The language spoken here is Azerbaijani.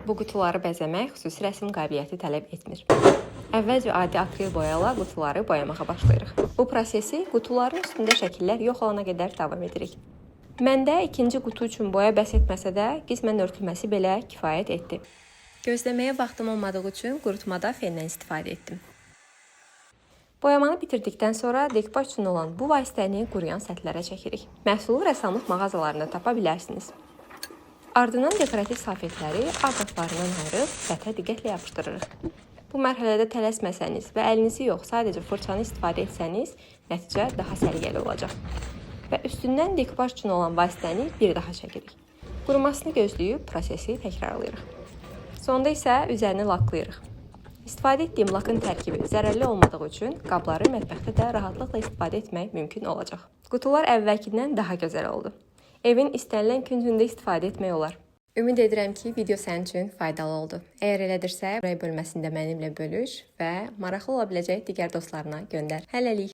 Bu qutuları bəzəmək xüsusi rəsm qabiliyyəti tələb etmir. Əvvəlcə adi akril boyayla qutuları boyamağa başlayırıq. Bu prosesi qutuların üstündə şəkillər yox olana qədər davam edirik. Məndə ikinci qutu üçün boya bəs etməsə də, qismən örtülməsi belə kifayət etdi. Gözləməyə vaxtım olmadığı üçün qurutmada fenlə istifadə etdim. Boyamanı bitirdikdən sonra dekopaj üçün olan bu vasitəni quruyan səthlərə çəkirik. Məhsulu rəssamlıq mağazalarında tapa bilərsiniz. Ardından dekorativ salfetləri ardaqlarından ayırıb səthə diqqətlə yapışdırırıq. Bu mərhələdə tələsməsəniz və əlinizi yox, sadəcə fırçanı istifadə etsəniz, nəticə daha səliqəli olacaq. Və üstündən dekopaj üçün olan vasitəni bir daha çəkirik. Qurumasını gözləyib prosesi təkrarlayırıq. Sonda isə üzərini laklayırıq. İstifadə etdiyim lakın tərkibi zərərli olmadığı üçün qabları mətbəxdə də rahatlıqla istifadə etmək mümkün olacaq. Qutular əvvəlkindən daha gözəl oldu. Evin istənilən küncündə istifadə etmək olar. Ümid edirəm ki, video sənin üçün faydalı oldu. Əgər elədirsə, rəy bölməsində mənimlə bölüş və maraqlı ola biləcək digər dostlarına göndər. Hələlik.